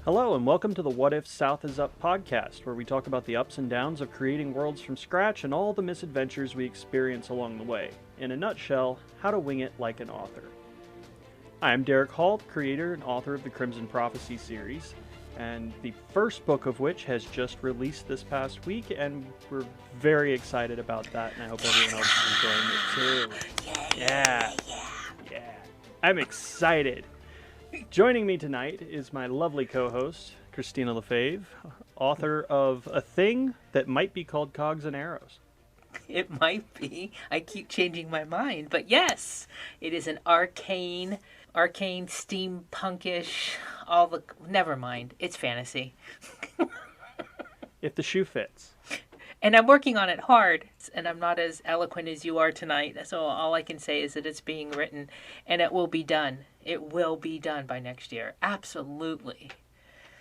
Hello, and welcome to the What If South is Up podcast, where we talk about the ups and downs of creating worlds from scratch and all the misadventures we experience along the way. In a nutshell, how to wing it like an author. I'm Derrick Hall, creator and author of the Crimson Prophecy series, and the first book of which has just released this past week, and we're very excited about that, and I hope everyone else is enjoying it too. Yeah. I'm excited. Joining me tonight is my lovely co-host, Christina Lefebvre, author of a thing that might be called Cogs and Arrows. It might be. I keep changing my mind. But yes, it is an arcane, steampunkish, never mind. It's fantasy. If the shoe fits. And I'm working on it hard, and I'm not as eloquent as you are tonight. So all I can say is that it's being written, and it will be done. It will be done by next year. Absolutely.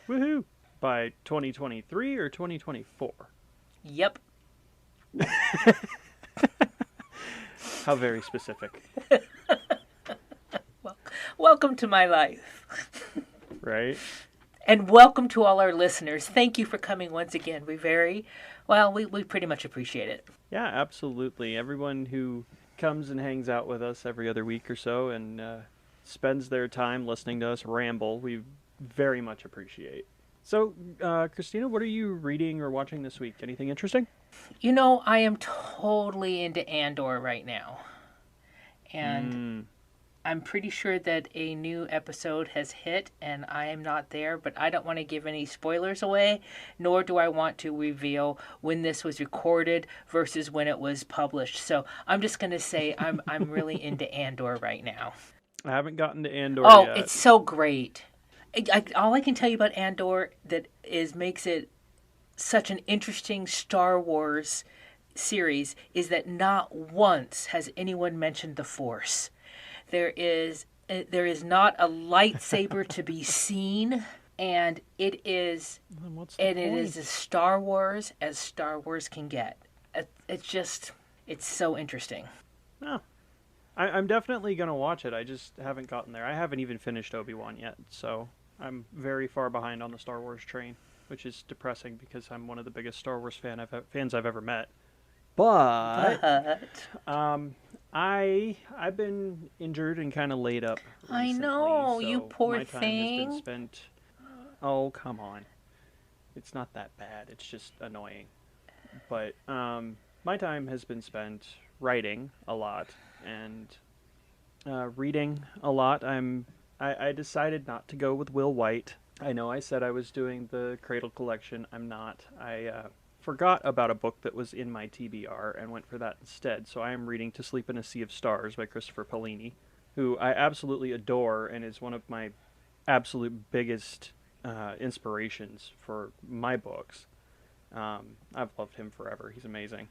Woohoo! By 2023 or 2024? Yep. How very specific. Well, welcome to my life. Right? And welcome to all our listeners. Thank you for coming once again. We pretty much appreciate it. Yeah, absolutely. Everyone who comes and hangs out with us every other week or so and spends their time listening to us ramble, we very much appreciate. So, Christina, what are you reading or watching this week? Anything interesting? You know, I am totally into Andor right now. And I'm pretty sure that a new episode has hit, and I am not there, but I don't want to give any spoilers away, nor do I want to reveal when this was recorded versus when it was published. So I'm just going to say I'm really into Andor right now. I haven't gotten to Andor yet. Oh, it's so great. All I can tell you about Andor makes it such an interesting Star Wars series is that not once has anyone mentioned the Force. There is not a lightsaber to be seen, and it is it is as Star Wars can get. It's so interesting. Oh. I'm definitely going to watch it. I just haven't gotten there. I haven't even finished Obi-Wan yet, so I'm very far behind on the Star Wars train, which is depressing because I'm one of the biggest Star Wars fans I've ever met. But I've been injured and kind of laid up recently. I know, so you poor thing. My time thing. has been spent... Oh, come on. It's not that bad. It's just annoying. But my time has been spent writing a lot and reading a lot. I decided not to go with Will White. I know I said I was doing the Cradle collection. I'm not. I forgot about a book that was in my TBR and went for that instead. So I am reading To Sleep in a Sea of Stars by Christopher Paolini, who I absolutely adore and is one of my absolute biggest inspirations for my books. I've loved him forever. He's amazing.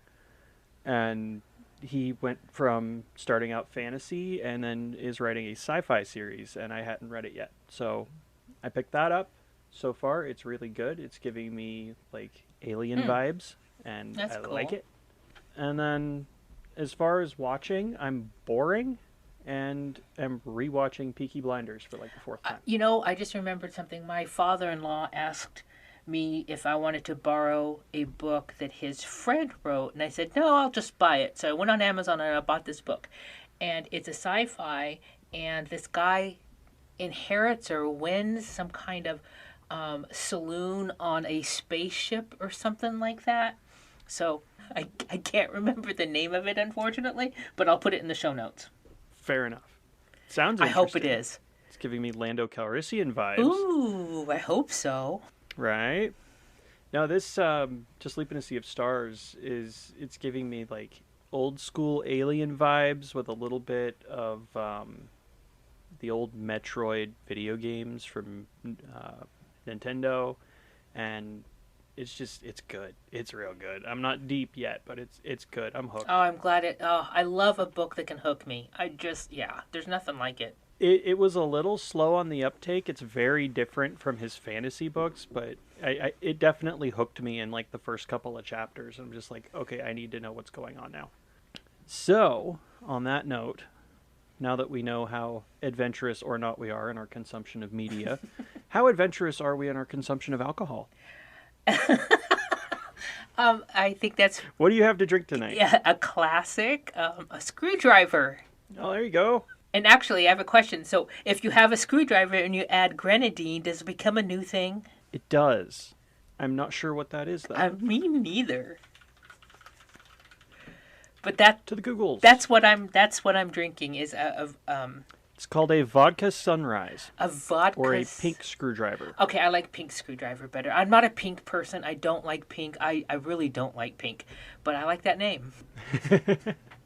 And he went from starting out fantasy and then is writing a sci-fi series, and I hadn't read it yet. So I picked that up. So far, it's really good. It's giving me, like, alien vibes, and That's I cool. like it. And then, as far as watching, I'm boring, and am rewatching Peaky Blinders for, like, the fourth time. You know, I just remembered something. My father-in-law asked me if I wanted to borrow a book that his friend wrote, and I said, no, I'll just buy it. So I went on Amazon and I bought this book. And it's a sci-fi, and this guy inherits or wins some kind of saloon on a spaceship or something like that. So I can't remember the name of it, unfortunately, but I'll put it in the show notes. Fair enough. Sounds interesting. I hope it is. It's giving me Lando Calrissian vibes. Ooh, I hope so. Right? Now this To Sleep in a Sea of Stars it's giving me like old school Alien vibes with a little bit of the old Metroid video games from Nintendo, and it's good. It's real good. I'm not deep yet, but it's good. I'm hooked. Oh, I'm glad I love a book that can hook me. There's nothing like it. It was a little slow on the uptake. It's very different from his fantasy books, but it definitely hooked me in like the first couple of chapters. I'm just like, okay, I need to know what's going on now. So, on that note, now that we know how adventurous or not we are in our consumption of media, how adventurous are we in our consumption of alcohol? I think that's What do you have to drink tonight? a classic, a screwdriver. Oh, there you go. And actually, I have a question. So, if you have a screwdriver and you add grenadine, does it become a new thing? It does. I'm not sure what that is, though. Me neither. But To the Googles. that's what I'm drinking is It's called a vodka sunrise a vodka or a pink screwdriver. Okay, I like pink screwdriver better. I'm not a pink person. I don't like pink. I really don't like pink, but I like that name.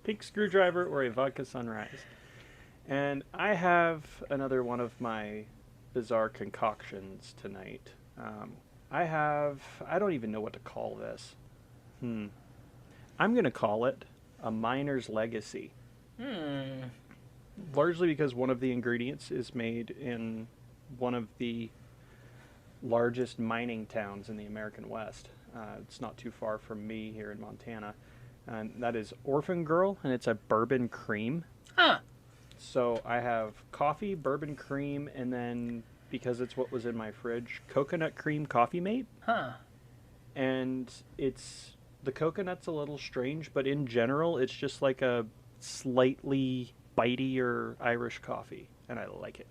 Pink screwdriver or a vodka sunrise. And I have another one of my bizarre concoctions tonight. I don't even know what to call this. I'm going to call it a miner's legacy. Largely because one of the ingredients is made in one of the largest mining towns in the American West. It's not too far from me here in Montana. And that is Orphan Girl, and it's a bourbon cream. Huh. So I have coffee, bourbon cream, and then, because it's what was in my fridge, coconut cream coffee mate. Huh. And the coconut's a little strange, but in general, it's just like a slightly bitier Irish coffee, and I like it.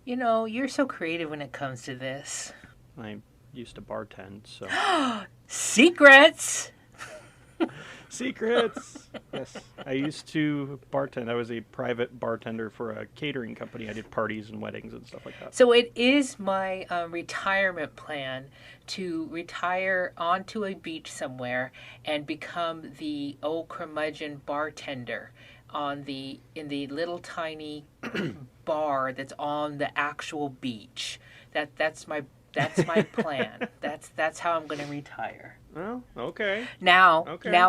You know, you're so creative when it comes to this. I used to bartend, so... Secrets! Secrets! Yes, I used to bartend. I was a private bartender for a catering company. I did parties and weddings and stuff like that. So it is my retirement plan to retire onto a beach somewhere and become the old curmudgeon bartender in the little tiny bar that's on the actual beach. That's my plan. That's how I'm going to retire. Well, okay. Now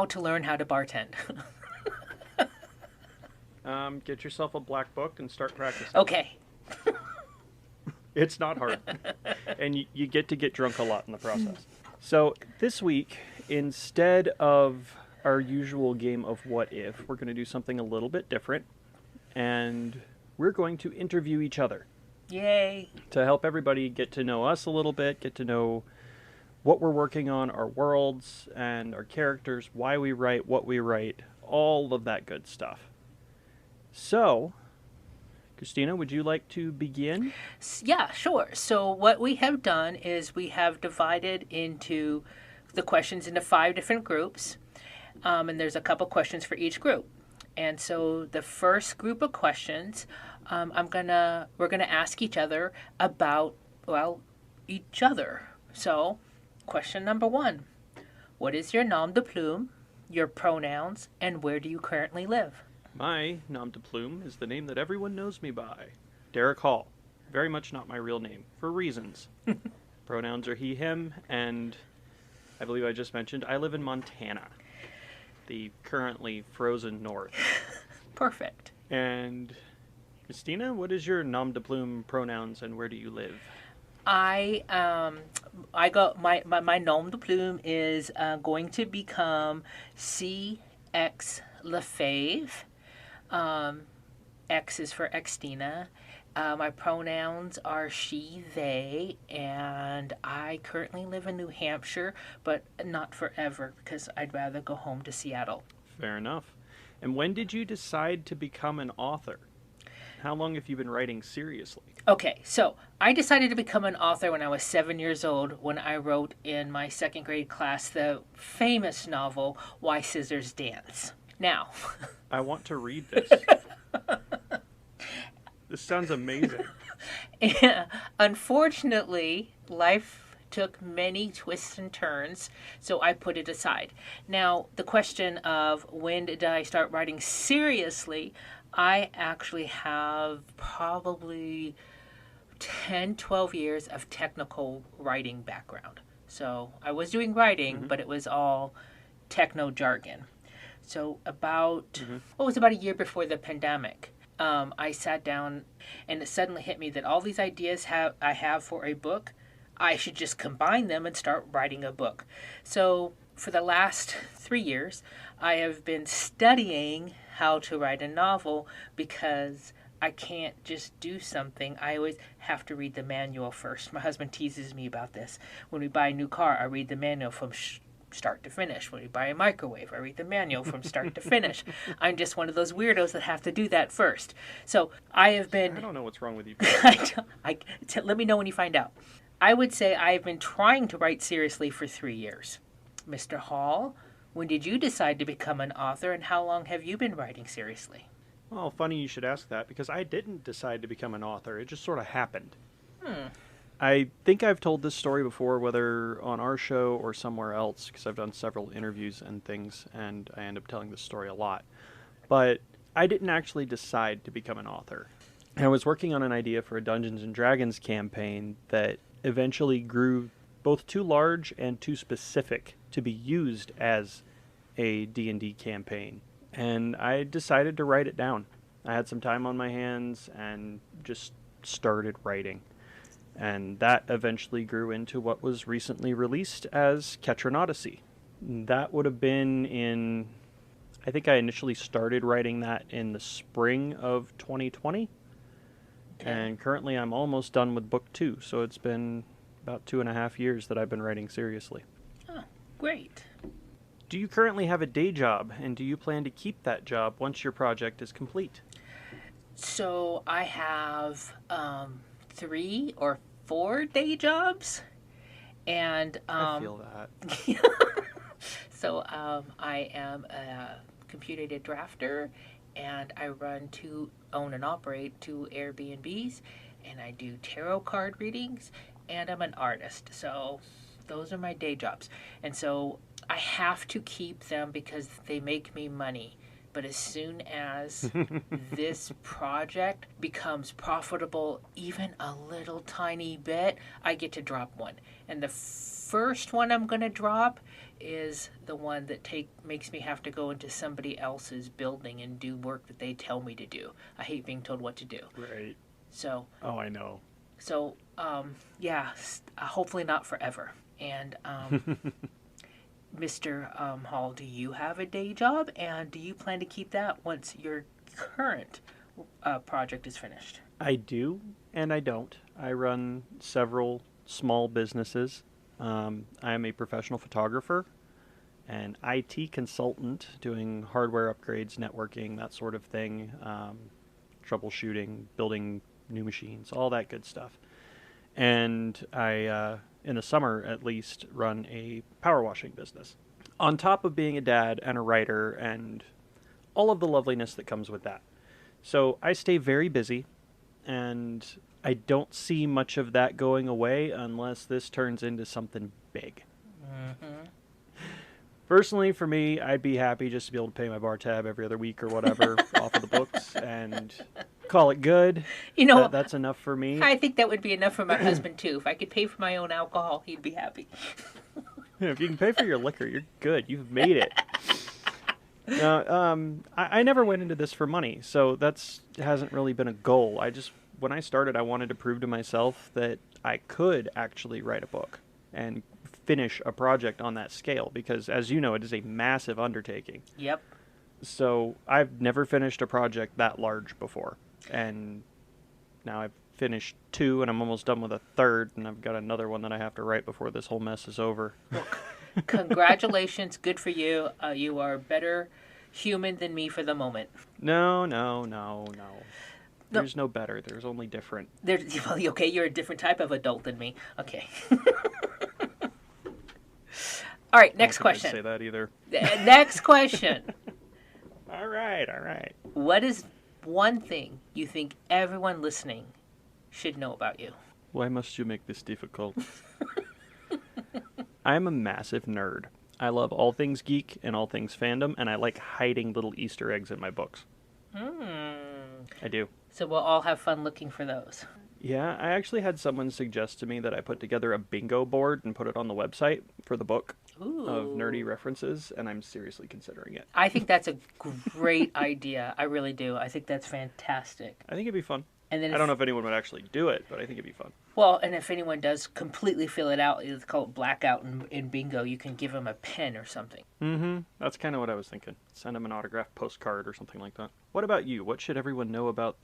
to learn how to bartend. Get yourself a black book and start practicing. Okay. It's not hard. And you get to get drunk a lot in the process. So this week, instead of our usual game of What If, we're going to do something a little bit different. And we're going to interview each other. Yay. To help everybody get to know us a little bit, get to know what we're working on, our worlds and our characters, why we write, what we write, all of that good stuff. So, Christina, would you like to begin? Yeah, sure. So what we have done is we have divided into the questions into 5 different groups, and there's a couple questions for each group. And so the first group of questions, we're gonna ask each other about each other. So, question number 1: what is your nom de plume, your pronouns, and where do you currently live? My nom de plume is the name that everyone knows me by, Derrick Hall. Very much not my real name, for reasons. Pronouns are he, him, and I believe I just mentioned I live in Montana, the currently frozen north. Perfect. And Christina, what is your nom de plume, pronouns, and where do you live? I got my nom de plume is going to become CX Lefave. X is for Xtina. My pronouns are she, they, and I currently live in New Hampshire, but not forever because I'd rather go home to Seattle. Fair enough. And when did you decide to become an author? How long have you been writing seriously? Okay, so I decided to become an author when I was 7 years old when I wrote in my 2nd grade class the famous novel, Why Scissors Dance. Now... I want to read this. This sounds amazing. Unfortunately, life took many twists and turns, so I put it aside. Now, the question of when did I start writing seriously, I actually have probably 10, 12 years of technical writing background. So I was doing writing, but it was all techno jargon. So about a year before the pandemic, I sat down and it suddenly hit me that all these ideas I have for a book, I should just combine them and start writing a book. So for the last 3 years, I have been studying how to write a novel because I can't just do something. I always have to read the manual first. My husband teases me about this. When we buy a new car, I read the manual from start to finish. When we buy a microwave, I read the manual from start to finish. I'm just one of those weirdos that have to do that first. So I have been... I don't know what's wrong with you. Let me know when you find out. I would say I've been trying to write seriously for 3 years. Mr. Hall, when did you decide to become an author, and how long have you been writing seriously? Well, funny you should ask that, because I didn't decide to become an author. It just sort of happened. I think I've told this story before, whether on our show or somewhere else, because I've done several interviews and things, and I end up telling this story a lot. But I didn't actually decide to become an author. I was working on an idea for a Dungeons & Dragons campaign that eventually grew both too large and too specific to be used as a D&D campaign. And I decided to write it down. I had some time on my hands and just started writing. And that eventually grew into what was recently released as Ketron Odyssey. That would have been in... I think I initially started writing that in the spring of 2020. Okay. And currently I'm almost done with book 2. So it's been about 2.5 years that I've been writing seriously. Oh, great. Do you currently have a day job, and do you plan to keep that job once your project is complete? So I have 3 or 4 day jobs, and I feel that. So I am a computer-aided drafter, and I own and operate 2 Airbnbs, and I do tarot card readings, and I'm an artist. So those are my day jobs, and so I have to keep them because they make me money. But as soon as this project becomes profitable, even a little tiny bit, I get to drop one. And the first one I'm going to drop is the one that makes me have to go into somebody else's building and do work that they tell me to do. I hate being told what to do. Right. So. Oh, I know. So, yeah, hopefully not forever. And Mr. Hall, do you have a day job, and do you plan to keep that once your current project is finished? I do, and I don't. I run several small businesses. I am a professional photographer, an IT consultant doing hardware upgrades, networking, that sort of thing, troubleshooting, building new machines, all that good stuff. And I, in the summer at least, run a power washing business. On top of being a dad and a writer and all of the loveliness that comes with that. So I stay very busy, and I don't see much of that going away unless this turns into something big. Mm-hmm. Personally, for me, I'd be happy just to be able to pay my bar tab every other week or whatever off of the books and call it good. You know, that's enough for me. I think that would be enough for my husband, too. If I could pay for my own alcohol, he'd be happy. If you can pay for your liquor, you're good. You've made it. Now, I never went into this for money, so that hasn't really been a goal. When I started, I wanted to prove to myself that I could actually write a book and finish a project on that scale, because, as you know, it is a massive undertaking. Yep. So I've never finished a project that large before, and now I've finished 2, and I'm almost done with a 3rd, and I've got another one that I have to write before this whole mess is over. Well, congratulations, good for you. You are a better human than me for the moment. No. There's no better. There's only different. Well, okay, you're a different type of adult than me. Okay. All right, next question. I don't think I'd say that either. Next question. All right. What is one thing you think everyone listening should know about you? Why must you make this difficult? I'm a massive nerd. I love all things geek and all things fandom, and I like hiding little Easter eggs in my books. I do. So we'll all have fun looking for those. Yeah, I actually had someone suggest to me that I put together a bingo board and put it on the website for the book. Ooh. Of nerdy references, and I'm seriously considering it. I think that's a great idea. I really do. I think that's fantastic. I think it'd be fun. And then I don't know if anyone would actually do it, but I think it'd be fun. well, and if anyone does completely fill it out, it's called blackout in bingo. You can give them a pen or something. Mm-hmm. That's kind of what I was thinking. Send them an autographed postcard or something like that. What about you? What should everyone know about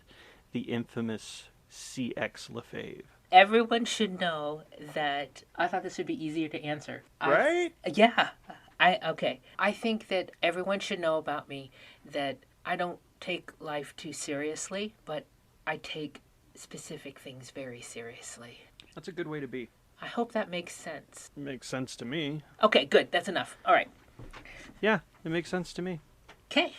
the infamous CX Lefebvre? Everyone should know that I thought this would be easier to answer. Right? Yeah. Okay. I think that everyone should know about me that I don't take life too seriously, but I take specific things very seriously. That's a good way to be. I hope that makes sense. It makes sense to me. Okay, good. That's enough. All right. Yeah, it makes sense to me. Okay.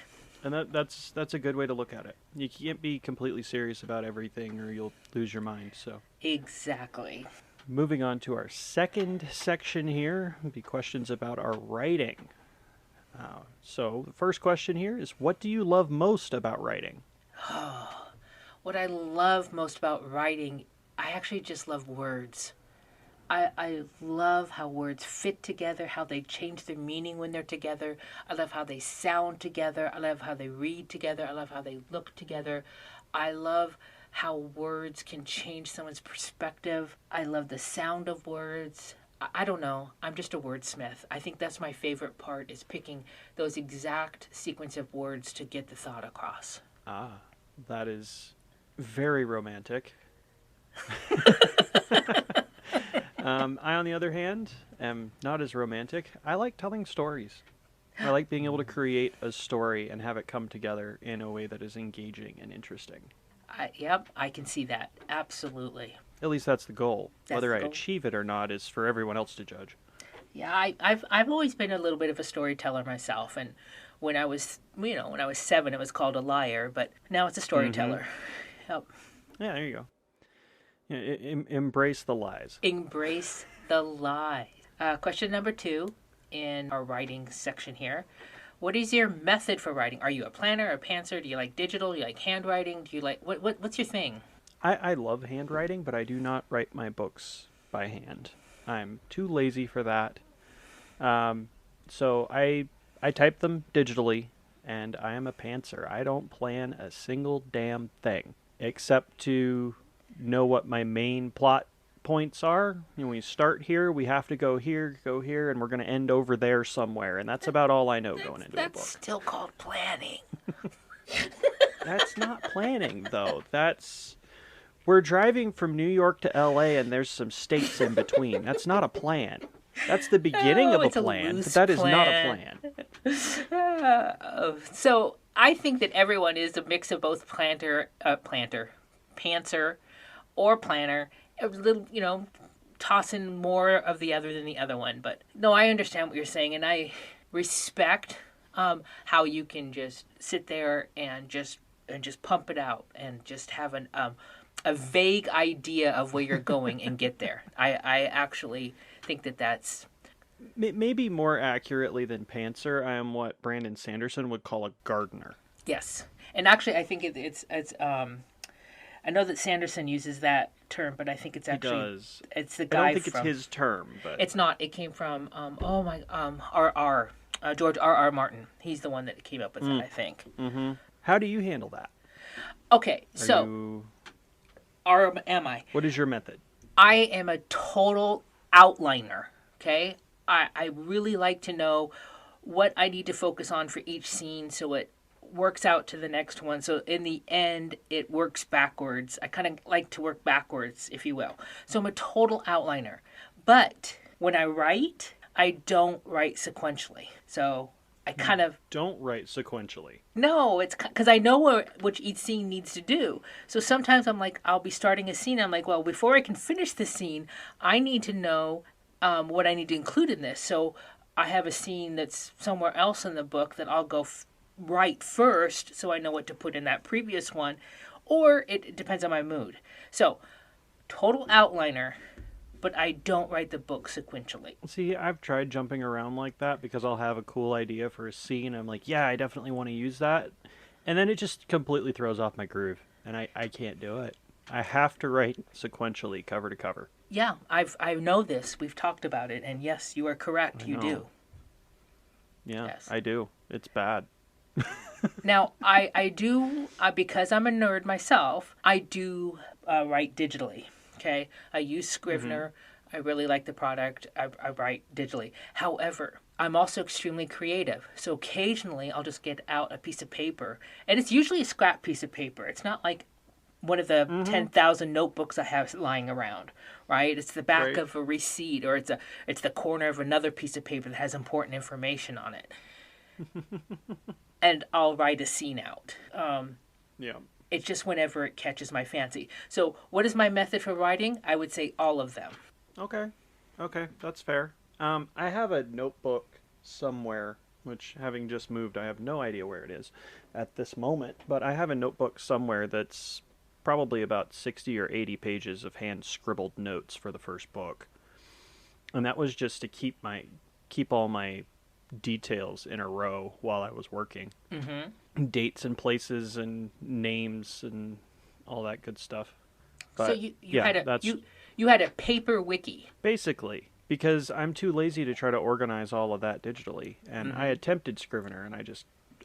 And that's a good way to look at it. You can't be completely serious about everything or you'll lose your mind, so. Exactly. Moving on to our second section here, would be questions about our writing. So the first question here is, what do you love most about writing? What I love most about writing, I actually just love words. I love how words fit together, how they change their meaning when they're together. I love how they sound together. I love how they read together. I love how they look together. I love how words can change someone's perspective. I love the sound of words. I don't know. I'm just a wordsmith. I think that's my favorite part, is picking those exact sequence of words to get the thought across. Ah, that is very romantic. I, on the other hand, am not as romantic. I like telling stories. I like being able to create a story and have it come together in a way that is engaging and interesting. Yep, I can see that. Absolutely. At least that's the goal. That's Whether the I goal. achieve it or not is for everyone else to judge. Yeah, I've always been a little bit of a storyteller myself, and when I was 7, it was called a liar, but now it's a storyteller. Yep. Yeah, there you go. Yeah, embrace the lies. Embrace the lie. Question number 2 in our writing section here. What is your method for writing? Are you a planner, a pantser? Do you like digital? Do you like handwriting? Do you like what's your thing? I love handwriting, but I do not write my books by hand. I'm too lazy for that. So I type them digitally, and I am a pantser. I don't plan a single damn thing except to know what my main plot points are. You know, we start here, we have to go here, and we're going to end over there somewhere. And that's about all I know going into a book. That's still called planning. That's not planning, though. We're driving from New York to LA, and there's some states in between. That's not a plan. That's the beginning of a plan, but that is not a plan. So I think that everyone is a mix of both pantser, or planner. A little, toss in more of the other than the other one. But no, I understand what you're saying, and I respect how you can just sit there and just pump it out and just have a vague idea of where you're going and get there. I actually think that's Maybe more accurately than pantser, I am what Brandon Sanderson would call a gardener. Yes, and actually, I think it's I know that Sanderson uses that term, but I think it's actually He does. It's the guy. I don't think it's his term, but it's not. It came from George R.R. Martin. He's the one that came up with it, I think. Mm-hmm. How do you handle that? Okay, am I? What is your method? I am a total outliner. Okay, I really like to know what I need to focus on for each scene, so it works out to the next one. So in the end, it works backwards. I kind of like to work backwards, if you will. So I'm a total outliner. But when I write, I don't write sequentially. So I kind of... Don't write sequentially. No, it's because I know what each scene needs to do. So sometimes I'm like, I'll be starting a scene. I'm like, well, before I can finish this scene, I need to know what I need to include in this. So I have a scene that's somewhere else in the book that I'll go write first, so I know what to put in that previous one, or it depends on my mood. So, total outliner, but I don't write the book sequentially. See, I've tried jumping around like that because I'll have a cool idea for a scene. I'm like, yeah, I definitely want to use that. And then it just completely throws off my groove, and I can't do it. I have to write sequentially, cover to cover. Yeah, I know this. We've talked about it, and yes, you are correct. You do. Yeah, Yes. I do. It's bad. Now, I do, because I'm a nerd myself, I do write digitally. Okay. I use Mm-hmm. Scrivener. I really like the product. I write digitally. However, I'm also extremely creative. So occasionally I'll just get out a piece of paper, and it's usually a scrap piece of paper. It's not like one of the Mm-hmm. 10,000 notebooks I have lying around, right? It's the back Right. of a receipt, or it's the corner of another piece of paper that has important information on it. And I'll write a scene out. Yeah. It's just whenever it catches my fancy. So, what is my method for writing? I would say all of them. Okay. Okay, that's fair. I have a notebook somewhere, which having just moved, I have no idea where it is at this moment, but I have a notebook somewhere that's probably about 60 or 80 pages of hand scribbled notes for the first book. And that was just to keep all my details in a row while I was working. Mm-hmm. Dates and places and names and all that good stuff. So But yeah, that's you had a paper wiki. basically because I'm too lazy to try to organize all of that digitally. And I Mm-hmm. attempted Scrivener and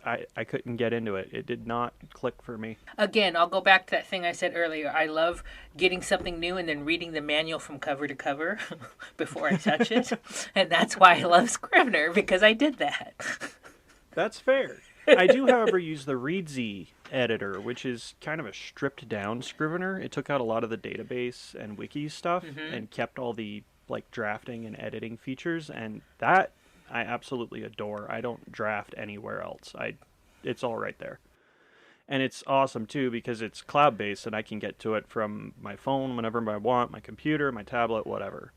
I couldn't get into it. It did not click for me. Again, I'll go back to that thing I said earlier. I love getting something new and then reading the manual from cover to cover before I touch it. And that's why I love Scrivener, because I did that. That's fair. I do, however, use the Readsy editor, which is kind of a stripped down Scrivener. It took out a lot of the database and wiki stuff Mm-hmm. and kept all the like drafting and editing features, and that I absolutely adore. I don't draft anywhere else. It's all right there. And it's awesome too because it's cloud based and I can get to it from my phone whenever I want, my computer, my tablet, whatever.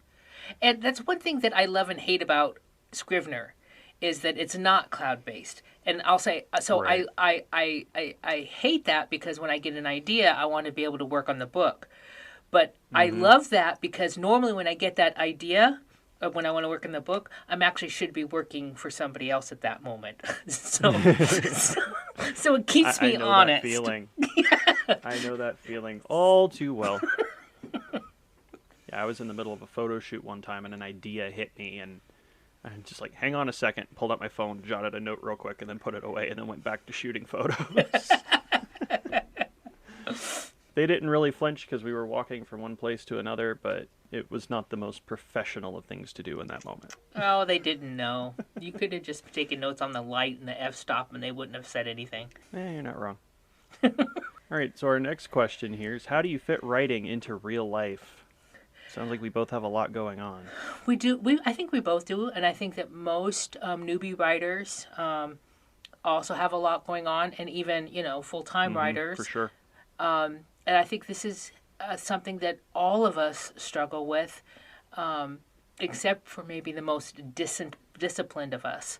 And that's one thing that I love and hate about Scrivener is that it's not cloud based. And I'll say so Right. I hate that because when I get an idea, I want to be able to work on the book. But I Mm-hmm. love that because normally when I get that idea, when I want to work in the book, I'm actually should be working for somebody else at that moment. So, so it keeps I me know that honest. feeling. I know that feeling all too well. Yeah, I was in the middle of a photo shoot one time and an idea hit me and I just like, hang on a second, pulled up my phone, jotted a note real quick, and then put it away, and then went back to shooting photos. They didn't really flinch because we were walking from one place to another, but it was not the most professional of things to do in that moment. Oh, they didn't know. You could have just taken notes on the light and the f stop, and they wouldn't have said anything. You're not wrong. All right, so our next question here is how do you fit writing into real life? Sounds like we both have a lot going on. We do. I think we both do, and I think that most newbie writers also have a lot going on, and even full time Mm-hmm, for writers. sure. And I think this is something that all of us struggle with, except for maybe the most disciplined of us.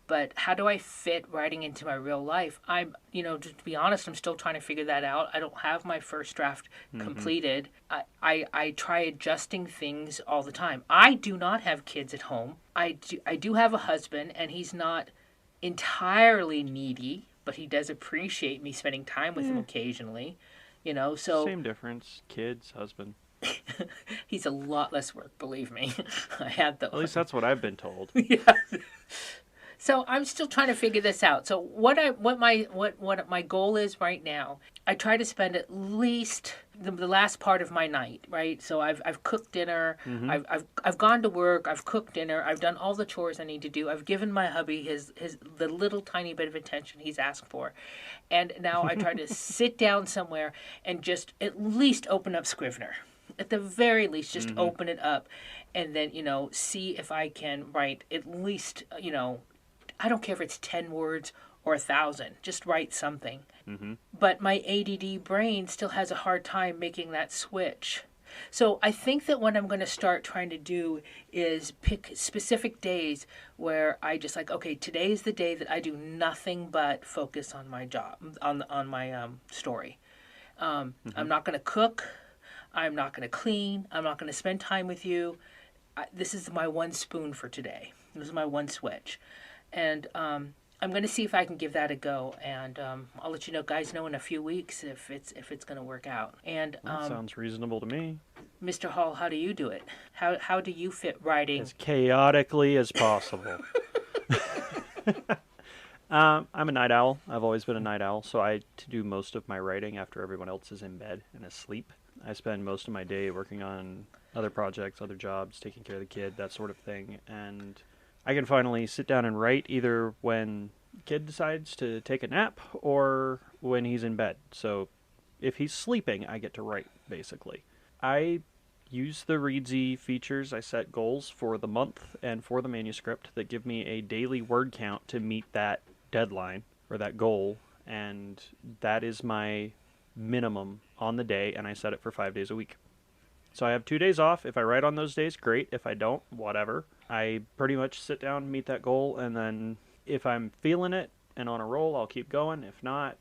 But how do I fit writing into my real life? To be honest, I'm still trying to figure that out. I don't have my first draft Mm-hmm. completed. I try adjusting things all the time. I do not have kids at home. I do have a husband, and he's not entirely needy, but he does appreciate me spending time with him Yeah, occasionally. So same difference. Kids, husband. he's a lot less work, believe me. I had At the least that's what I've been told. yeah. So I'm still trying to figure this out. So what my goal is right now, I try to spend at least the last part of my night, right? So I've cooked dinner, Mm-hmm. I've gone to work, I've cooked dinner, I've done all the chores I need to do. I've given my hubby his the little tiny bit of attention he's asked for. And now I try to sit down somewhere and just at least open up Scrivener. At the very least, just Mm-hmm. open it up and then, see if I can write at least, I don't care if it's 10 words or 1,000, just write something. Mm-hmm. But my ADD brain still has a hard time making that switch. So I think that what I'm going to start trying to do is pick specific days where I just like, okay, today is the day that I do nothing but focus on my job, on my story. Mm-hmm. I'm not going to cook. I'm not going to clean. I'm not going to spend time with you. This is my one spoon for today. This is my one switch. And I'm going to see if I can give that a go, and I'll let you guys know in a few weeks if it's going to work out. And That sounds reasonable to me. Mr. Hall, how do you do it? How do you fit writing? As chaotically as possible. I'm a night owl. I've always been a night owl, so I do most of my writing after everyone else is in bed and asleep. I spend most of my day working on other projects, other jobs, taking care of the kid, that sort of thing, and I can finally sit down and write either when kid decides to take a nap or when he's in bed. So if he's sleeping, I get to write, basically. I use the Readsy features. I set goals for the month and for the manuscript that give me a daily word count to meet that deadline or that goal, and that is my minimum on the day, and I set it for 5 days a week. So I have 2 days off. If I write on those days, great. If I don't, whatever. I pretty much sit down, meet that goal, and then if I'm feeling it and on a roll, I'll keep going. If not,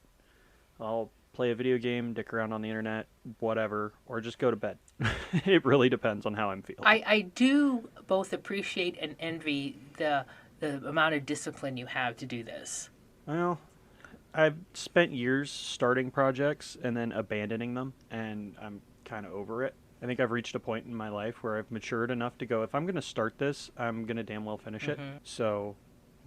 I'll play a video game, dick around on the internet, whatever, or just go to bed. It really depends on how I'm feeling. I do both appreciate and envy the amount of discipline you have to do this. Well, I've spent years starting projects and then abandoning them, and I'm kind of over it. I think I've reached a point in my life where I've matured enough to go, if I'm going to start this, I'm going to damn well finish it. So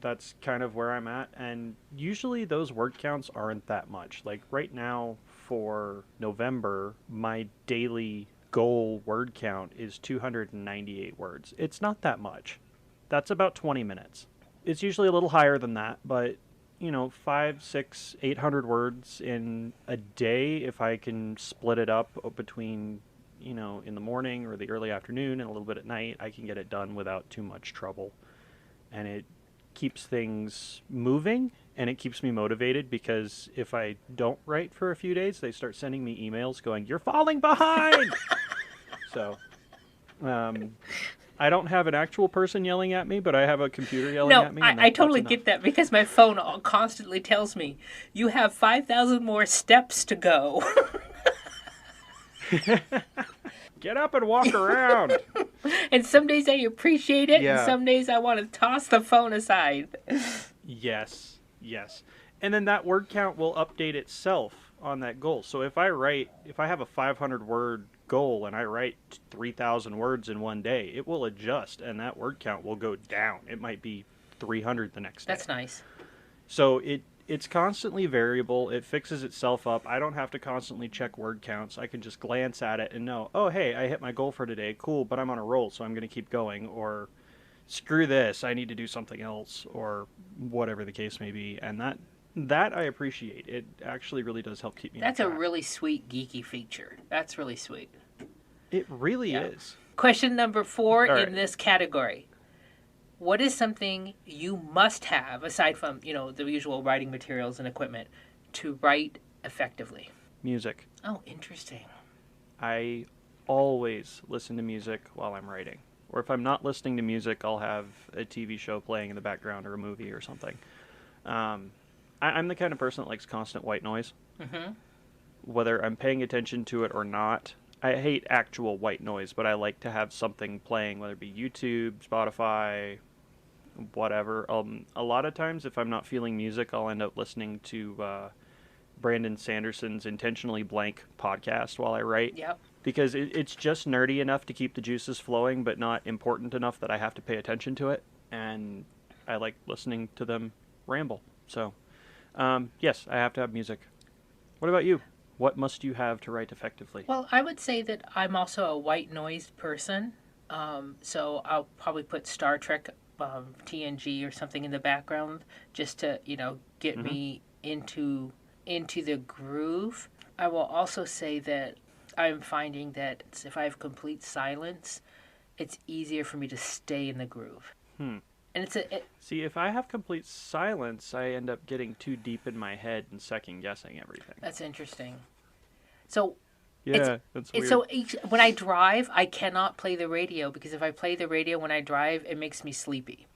that's kind of where I'm at. And usually those word counts aren't that much. Like right now for November, my daily goal word count is 298 words. It's not that much. That's about 20 minutes. It's usually a little higher than that, but 5, 6, 800 words in a day, if I can split it up between, in the morning or the early afternoon and a little bit at night, I can get it done without too much trouble. And it keeps things moving, and it keeps me motivated, because if I don't write for a few days, they start sending me emails going, "You're falling behind!" So, I don't have an actual person yelling at me, but I have a computer yelling at me. No, I totally get that, because my phone constantly tells me, you have 5,000 more steps to go. Get up and walk around. And some days I appreciate it, Yeah. and some days I want to toss the phone aside. Yes. And then that word count will update itself on that goal. So if I have a 500 word goal and I write 3,000 words in one day, it will adjust and that word count will go down. It might be 300 the next day. That's nice. So it's constantly variable. It fixes itself up. I don't have to constantly check word counts. I can just glance at it and know, oh, hey, I hit my goal for today. Cool, but I'm on a roll, so I'm going to keep going. Or screw this, I need to do something else, or whatever the case may be. And that I appreciate. It actually really does help keep me That's on a track. really sweet, geeky feature. That's really sweet. It really is. Question number 4 All right. in this category. What is something you must have, aside from, the usual writing materials and equipment, to write effectively? Music. Oh, interesting. I always listen to music while I'm writing. Or if I'm not listening to music, I'll have a TV show playing in the background or a movie or something. I'm the kind of person that likes constant white noise. Mm-hmm. Whether I'm paying attention to it or not. I hate actual white noise, but I like to have something playing, whether it be YouTube, Spotify, whatever. A lot of times, if I'm not feeling music, I'll end up listening to Brandon Sanderson's Intentionally Blank podcast while I write. Yep. Because it's just nerdy enough to keep the juices flowing, but not important enough that I have to pay attention to it. And I like listening to them ramble. So, yes, I have to have music. What about you? What must you have to write effectively? Well, I would say that I'm also a white noise person. So I'll probably put Star Trek, TNG or something in the background just to, get me into the groove. I will also say that I'm finding that if I have complete silence, it's easier for me to stay in the groove. And See, if I have complete silence, I end up getting too deep in my head and second guessing everything. That's interesting. So Yeah, that's weird. So when I drive, I cannot play the radio, because if I play the radio when I drive, it makes me sleepy.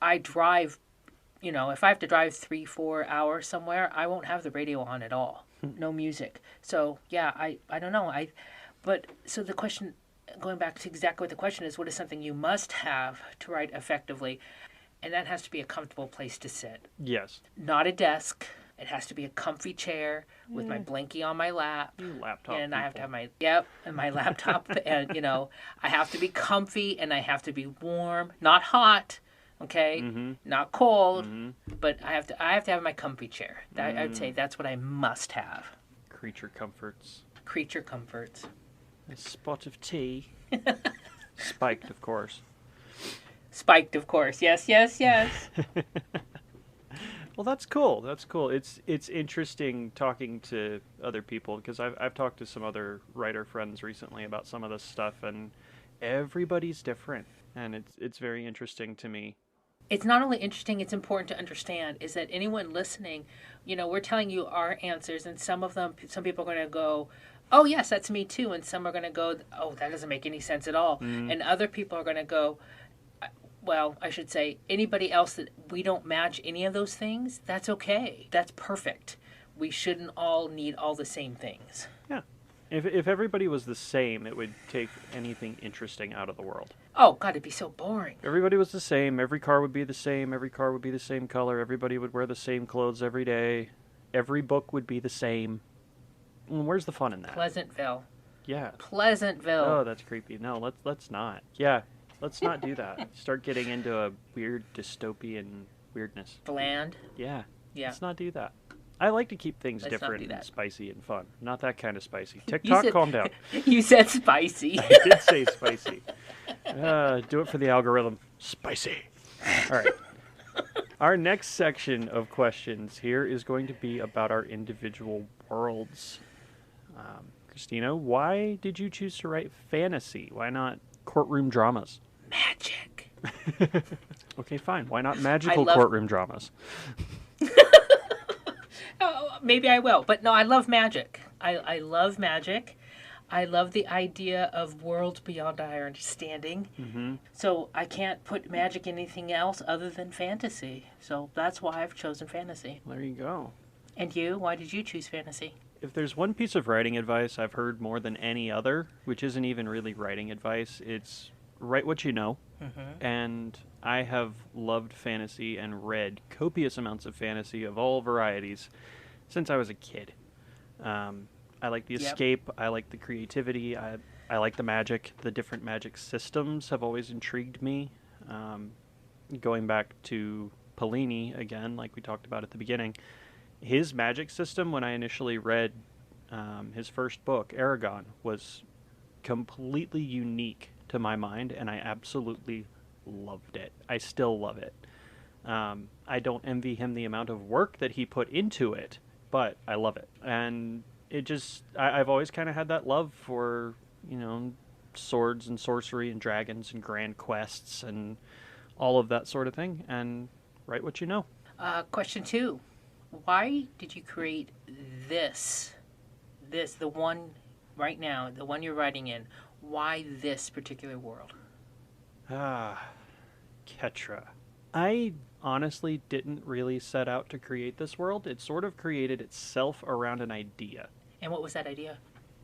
I drive, if I have to drive 3-4 hours somewhere, I won't have the radio on at all. No music. So yeah, I don't know. But so the question, going back to exactly what the question is, what is something you must have to write effectively? And that has to be a comfortable place to sit. Yes. Not a desk. It has to be a comfy chair with my blankie on my lap. You laptop And I have to people. have my laptop. And, I have to be comfy and I have to be warm. Not hot, Okay, Mm-hmm. not cold, Mm-hmm. but I have to have my comfy chair. I would say that's what I must have. Creature comforts. Creature comforts. A spot of tea. Spiked, of course. Spiked, of course. Yes, yes, yes. Well, that's cool. That's cool. It's interesting talking to other people because I've talked to some other writer friends recently about some of this stuff, and everybody's different, and it's very interesting to me. It's not only interesting, it's important to understand is that anyone listening, we're telling you our answers, and some people are going to go, oh, yes, that's me too. And some are going to go, oh, that doesn't make any sense at all. Mm, And other people are going to go, well, I should say, anybody else that we don't match any of those things, that's okay. That's perfect. We shouldn't all need all the same things. yeah. If everybody was the same, it would take anything interesting out of the world. Oh, God, it'd be so boring. If everybody was the same. Every car would be the same. Every car would be the same color. Everybody would wear the same clothes every day. Every book would be the same. Where's the fun in that? Pleasantville. Yeah. Pleasantville. Oh, that's creepy. No, let's not. Yeah, let's not do that. Start getting into a weird dystopian weirdness. Bland. Yeah. Yeah. Let's not do that. I like to keep things Let's not different do and that. spicy and fun. Not that kind of spicy. You TikTok, said- calm down. You said spicy. I did say spicy. Do it for the algorithm. Spicy. All right. Our next section of questions here is going to be about our individual worlds. Christina, why did you choose to write fantasy? Why not courtroom dramas? Magic. Okay, fine. Why not magical love- courtroom dramas? Oh, maybe I will. But no, I love magic. I love magic. I love the idea of worlds beyond our understanding. Mm-hmm. So I can't put magic in anything else other than fantasy. So that's why I've chosen fantasy. There you go. And you? Why did you choose fantasy? If there's one piece of writing advice I've heard more than any other, which isn't even really writing advice, it's write what you know. Mm-hmm. And I have loved fantasy and read copious amounts of fantasy of all varieties since I was a kid. I like the escape. I like the creativity. I like the magic. The different magic systems have always intrigued me. Going back to Pellini again, like we talked about at the beginning, his magic system, when I initially read his first book, Aragon, was completely unique to my mind, and I absolutely loved it. I still love it. I don't envy him the amount of work that he put into it, but I love it. And it just, I've always kind of had that love for, swords and sorcery and dragons and grand quests and all of that sort of thing, and write what you know. Question 2. Why did you create this, the one right now, the one you're writing in? Why this particular world? Ketra. I honestly didn't really set out to create this world. It sort of created itself around an idea. And what was that idea?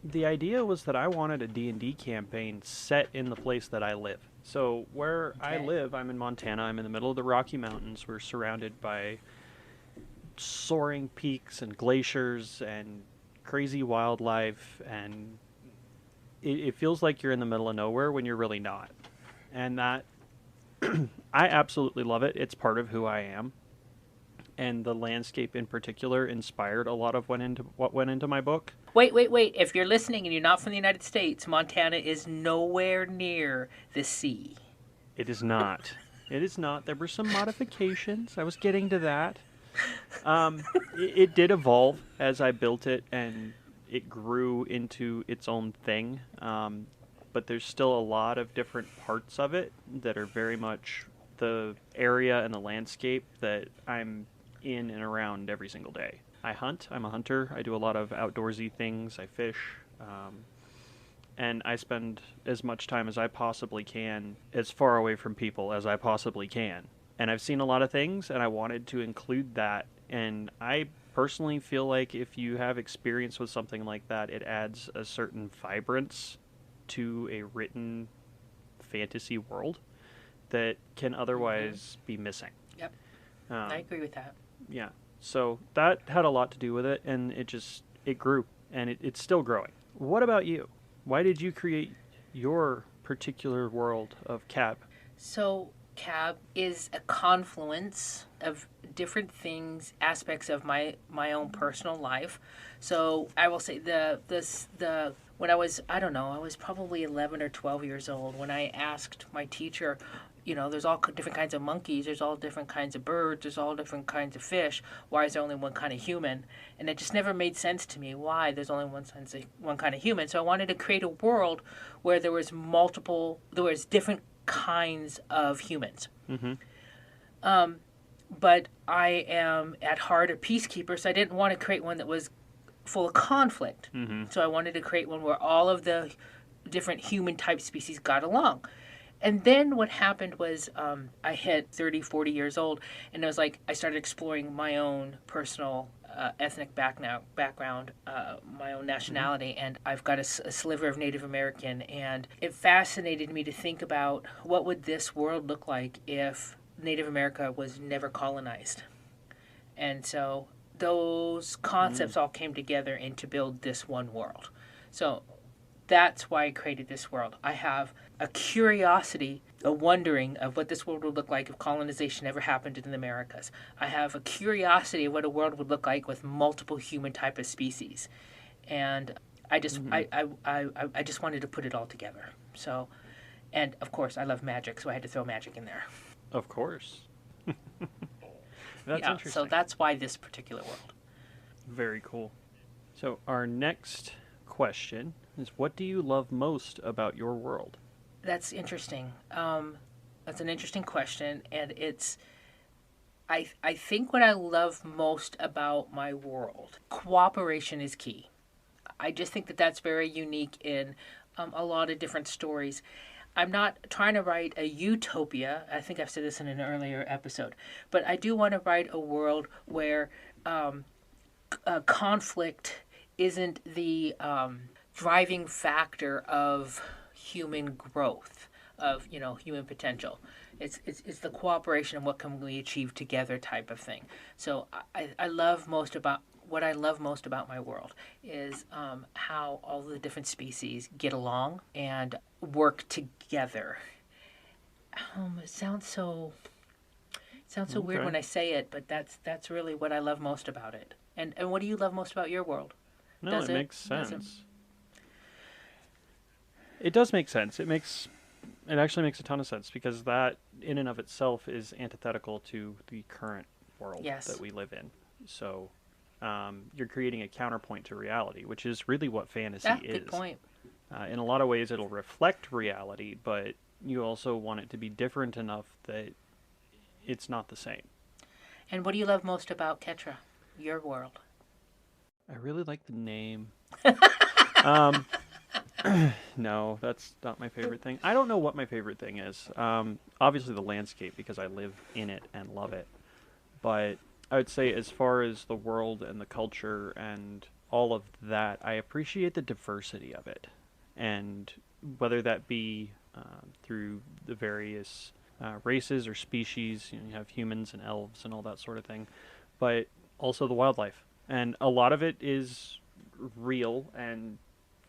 The idea was that I wanted a D&D campaign set in the place that I live. So where I live, I'm in Montana. I'm in the middle of the Rocky Mountains. We're surrounded by soaring peaks and glaciers and crazy wildlife, and it feels like you're in the middle of nowhere when you're really not. And that I absolutely love it. It's part of who I am. And the landscape in particular inspired a lot of what went into my book. Wait. If you're listening and you're not from the United States, Montana is nowhere near the sea. It is not. It is not. There were some modifications. I was getting to that. It did evolve as I built it, and it grew into its own thing. But there's still a lot of different parts of it that are very much the area and the landscape that I'm in and around every single day. I hunt. I'm a hunter. I do a lot of outdoorsy things. I fish. And I spend as much time as I possibly can, as far away from people as I possibly can. And I've seen a lot of things, and I wanted to include that. And I personally feel like if you have experience with something like that, it adds a certain vibrance to a written fantasy world that can otherwise be missing. Yep. I agree with that. Yeah. So that had a lot to do with it, and it grew, and it's still growing. What about you? Why did you create your particular world of Cap? So vocab is a confluence of different things, aspects of my own personal life. So I will say the when I was, I don't know, I was probably 11 or 12 years old when I asked my teacher, there's all different kinds of monkeys, there's all different kinds of birds, there's all different kinds of fish. Why is there only one kind of human? And it just never made sense to me why there's only one kind of human. So I wanted to create a world where there was different kinds of humans. Mm-hmm. But I am at heart a peacekeeper, so I didn't want to create one that was full of conflict. Mm-hmm. So I wanted to create one where all of the different human type species got along. And then what happened was I hit 30, 40 years old, and it was like I started exploring my own personal ethnic background, my own nationality, and I've got a sliver of Native American, and it fascinated me to think about what would this world look like if Native America was never colonized. And so those concepts all came together and to build this one world. So that's why I created this world. I have a curiosity, a wondering of what this world would look like if colonization ever happened in the Americas. I have a curiosity of what a world would look like with multiple human type of species. And I just I just wanted to put it all together. So, and of course I love magic, so I had to throw magic in there. Of course. That's yeah, interesting. so that's why this particular world. Very cool. So our next question is, what do you love most about your world? That's interesting. That's an interesting question, and it's. I think what I love most about my world, cooperation is key. I just think that that's very unique in a lot of different stories. I'm not trying to write a utopia. I think I've said this in an earlier episode, but I do want to write a world where conflict isn't the driving factor of human growth, of human potential. It's the cooperation and what can we achieve together type of thing. So I love most about what I love most about my world is how all the different species get along and work together. It sounds so weird when I say it, but that's really what I love most about it. And what do you love most about your world? No, it makes sense. It does make sense. It actually makes a ton of sense, because that in and of itself is antithetical to the current world that we live in. So you're creating a counterpoint to reality, which is really what fantasy is. Good point. In a lot of ways, it'll reflect reality, but you also want it to be different enough that it's not the same. And what do you love most about Ketra, your world? I really like the name. No, that's not my favorite thing. I don't know what my favorite thing is. Obviously the landscape, because I live in it and love it. But I would say, as far as the world and the culture and all of that, I appreciate the diversity of it. And whether that be through the various races or species, you have humans and elves and all that sort of thing, but also the wildlife. And a lot of it is real and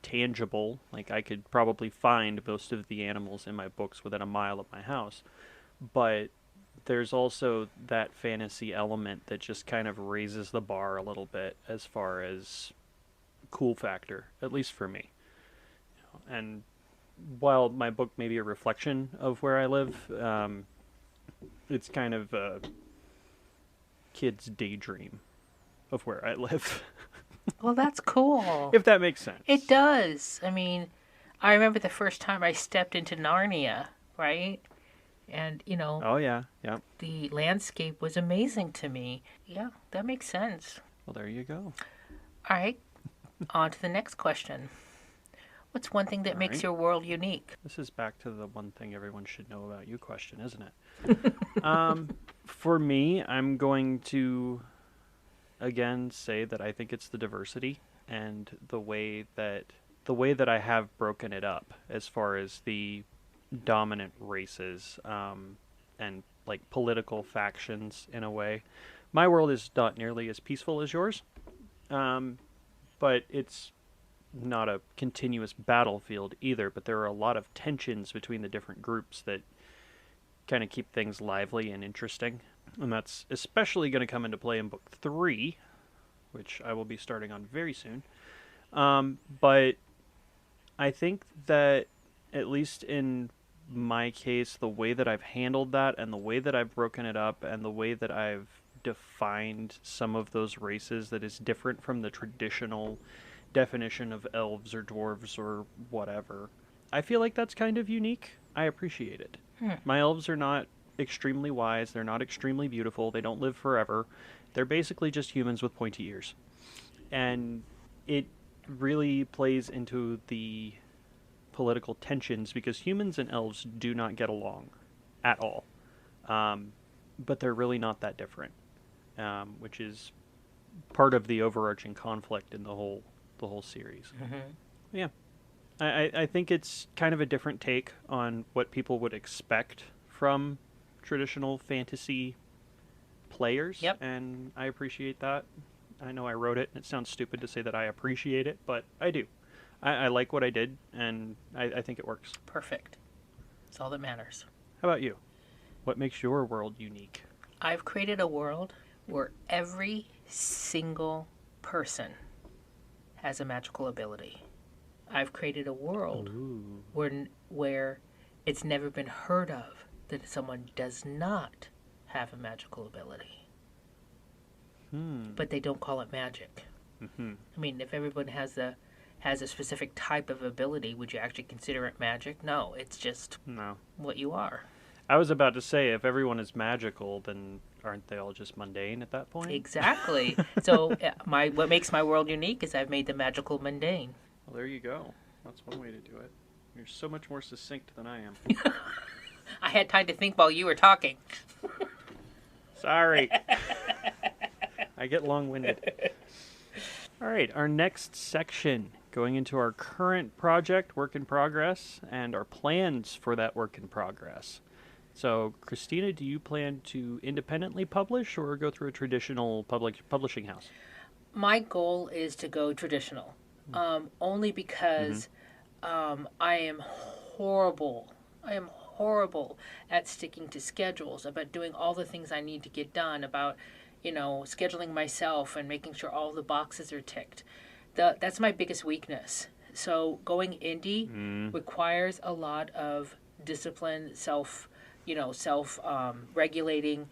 tangible. Like, I could probably find most of the animals in my books within a mile of my house. But there's also that fantasy element that just kind of raises the bar a little bit as far as cool factor, at least for me. And while my book may be a reflection of where I live, it's kind of a kid's daydream of where I live. Well, that's cool. If that makes sense. It does. I mean, I remember the first time I stepped into Narnia, right? And, Oh, yeah. the landscape was amazing to me. Yeah, that makes sense. Well, there you go. All right. On to the next question. What's one thing that makes your world unique? This is back to the one thing everyone should know about you question, isn't it? For me, I'm going to, again, say that I think it's the diversity and the way that I have broken it up as far as the dominant races and like political factions in a way. My world is not nearly as peaceful as yours, but it's not a continuous battlefield either, but there are a lot of tensions between the different groups that kind of keep things lively and interesting. And that's especially going to come into play in book 3, which I will be starting on very soon. But I think that, at least in my case, the way that I've handled that and the way that I've broken it up and the way that I've defined some of those races that is different from the traditional definition of elves or dwarves or whatever, I feel like that's kind of unique. I appreciate it. My elves are not extremely wise. They're not extremely beautiful. They don't live forever. They're basically just humans with pointy ears. And it really plays into the political tensions because humans and elves do not get along at all. But they're really not that different, which is part of the overarching conflict in the whole series. Yeah. I think it's kind of a different take on what people would expect from traditional fantasy players. Yep. And I appreciate that. I know I wrote it, and it sounds stupid to say that I appreciate it, but I do. I like what I did, and I think it works. Perfect. That's all that matters. How about you? What makes your world unique? I've created a world where every single person has a magical ability. I've created a world where it's never been heard of that someone does not have a magical ability. But they don't call it magic. I mean, if everyone has a specific type of ability, would you actually consider it magic? No, it's just what you are. I was about to say, if everyone is magical, then aren't they all just mundane at that point? Exactly. So what makes my world unique is I've made the magical mundane. Well, there you go. That's one way to do it. You're so much more succinct than I am. I had time to think while you were talking. Sorry. I get long-winded. All right, our next section, going into our current project, work in progress, and our plans for that work in progress. So, Christina, do you plan to independently publish or go through a traditional publishing house? My goal is to go traditional, only because I am horrible. I am horrible at sticking to schedules, about doing all the things I need to get done, about, scheduling myself and making sure all the boxes are ticked. That's my biggest weakness. So going indie requires a lot of discipline, regulating,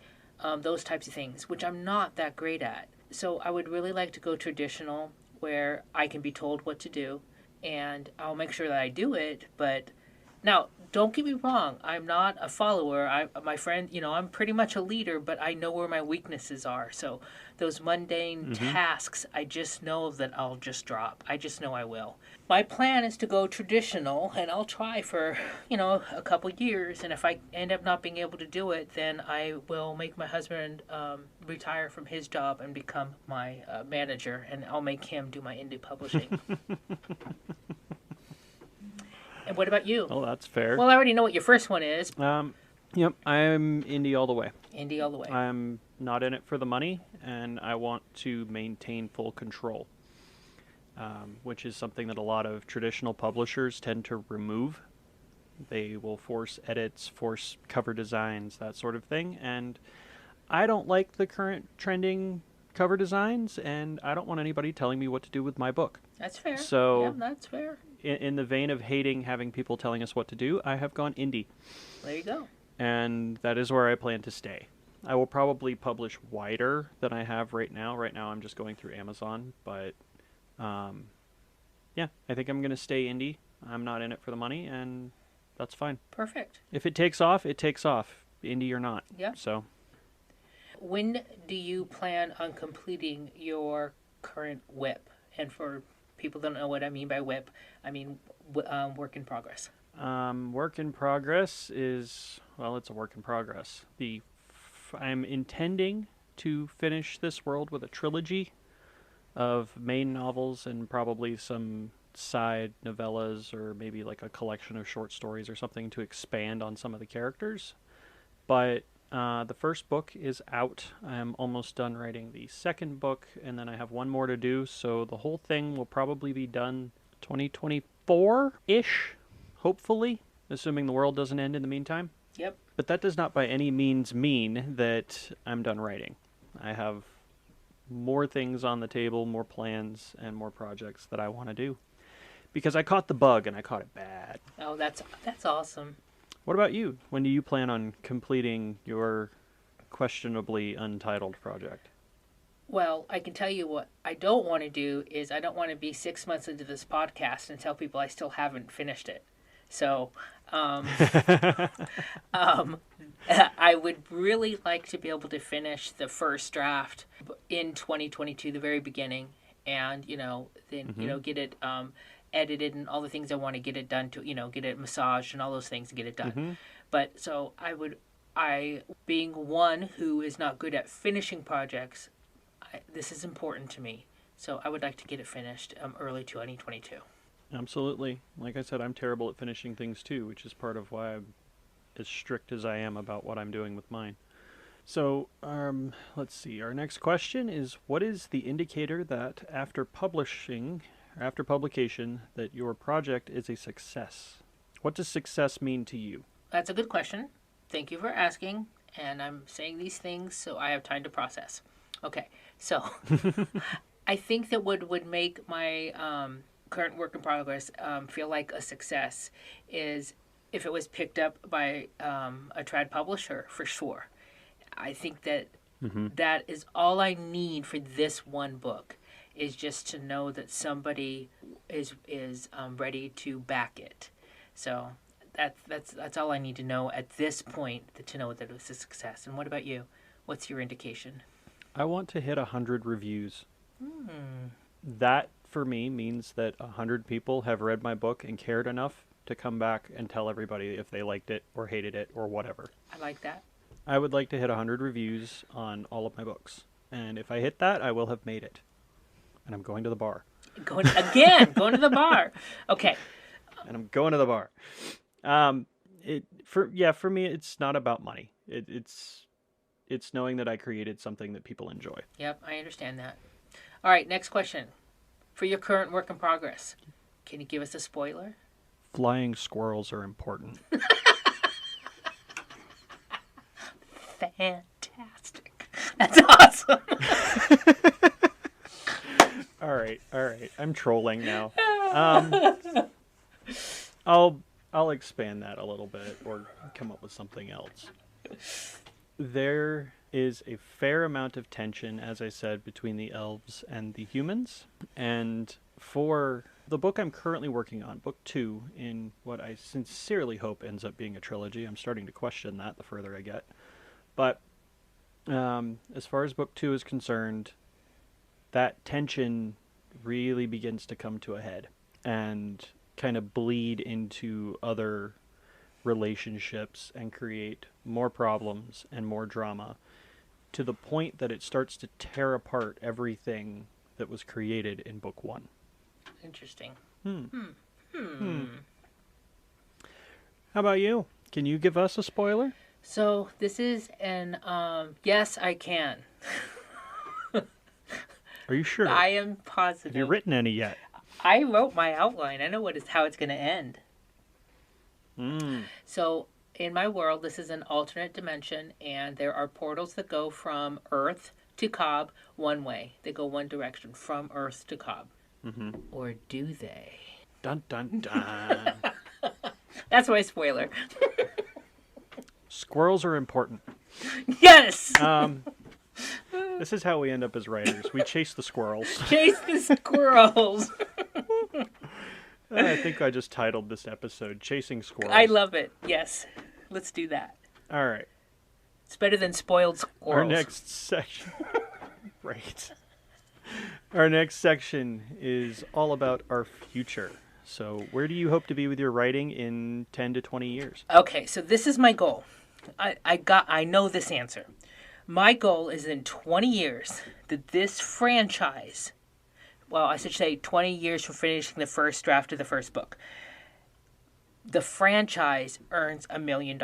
those types of things, which I'm not that great at. So I would really like to go traditional, where I can be told what to do, and I'll make sure that I do it. But now, don't get me wrong, I'm not a follower. My friend, I'm pretty much a leader, but I know where my weaknesses are. So those mundane tasks, I just know that I'll just drop. I just know I will. My plan is to go traditional, and I'll try for, a couple years. And if I end up not being able to do it, then I will make my husband retire from his job and become my manager, and I'll make him do my indie publishing. And what about you? Oh, that's fair. Well, I already know what your first one is. Yep, I'm indie all the way. Indie all the way. I'm not in it for the money, and I want to maintain full control, which is something that a lot of traditional publishers tend to remove. They will force edits, force cover designs, that sort of thing, and I don't like the current trending cover designs, and I don't want anybody telling me what to do with my book. That's fair. So, yeah, that's fair. In the vein of hating having people telling us what to do, I have gone indie. There you go. And that is where I plan to stay. I will probably publish wider than I have right now. Right now I'm just going through Amazon, but yeah, I think I'm going to stay indie. I'm not in it for the money, and that's fine. Perfect. If it takes off, it takes off, indie or not. Yeah. So, when do you plan on completing your current WIP? And for people that don't know what I mean by WIP, I mean work in progress. Work in progress is, well, it's a work in progress. I'm intending to finish this world with a trilogy of main novels and probably some side novellas, or maybe like a collection of short stories or something to expand on some of the characters. But the first book is out. I'm almost done writing the second book, and then I have one more to do, so the whole thing will probably be done 2024-ish, hopefully, assuming the world doesn't end in the meantime. Yep. But that does not by any means mean that I'm done writing. I have more things on the table, more plans, and more projects that I want to do. Because I caught the bug, and I caught it bad. Oh, that's awesome. What about you? When do you plan on completing your questionably untitled project? Well, I can tell you what I don't want to do is I don't want to be 6 months into this podcast and tell people I still haven't finished it. So, um, I would really like to be able to finish the first draft in 2022, the very beginning, and then get it edited and all the things I want to get it done to, get it massaged and all those things and get it done. But so I being one who is not good at finishing projects, this is important to me. So I would like to get it finished early 2022. Absolutely. Like I said, I'm terrible at finishing things too, which is part of why I'm as strict as I am about what I'm doing with mine. So, let's see. Our next question is, what is the indicator that after publication, that your project is a success? What does success mean to you? That's a good question. Thank you for asking. And I'm saying these things so I have time to process. Okay, so I think that what would make my current work in progress feel like a success is if it was picked up by a trad publisher, for sure. I think that that is all I need for this one book, is just to know that somebody is ready to back it. So that's all I need to know at this point to know that it was a success. And what about you? What's your indication? I want to hit 100 reviews. That, for me, means that 100 people have read my book and cared enough to come back and tell everybody if they liked it or hated it or whatever. I like that. I would like to hit 100 reviews on all of my books. And if I hit that, I will have made it. And I'm going to the bar. Going to the bar. Okay. And I'm going to the bar. For me, it's not about money. It's knowing that I created something that people enjoy. Yep, I understand that. All right, next question. For your current work in progress, can you give us a spoiler? Flying squirrels are important. Fantastic. That's awesome. All right. I'm trolling now. I'll expand that a little bit or come up with something else. There is a fair amount of tension, as I said, between the elves and the humans. And for the book I'm currently working on, book 2, in what I sincerely hope ends up being a trilogy. I'm starting to question that the further I get. But as far as book 2 is concerned, that tension really begins to come to a head and kind of bleed into other relationships and create more problems and more drama, to the point that it starts to tear apart everything that was created in book 1. Interesting. How about you? Can you give us a spoiler? So this is an yes, I can. Are you sure? I am positive. Have you written any yet? I wrote my outline. I know how it's going to end. So in my world, this is an alternate dimension, and there are portals that go from Earth to Cobb one way. They go one direction, from Earth to Cobb. Or do they? Dun, dun, dun. That's my spoiler. Squirrels are important. Yes! This is how we end up as writers. We chase the squirrels. Chase the squirrels. I think I just titled this episode Chasing Squirrels. I love it. Yes. Let's do that. All right. It's better than spoiled squirrels. Our next section. Right. Our next section is all about our future. So where do you hope to be with your writing in 10 to 20 years? Okay, so this is my goal. I know this answer. My goal is in 20 years that this franchise, well, I should say 20 years from finishing the first draft of the first book, the franchise earns $1 million.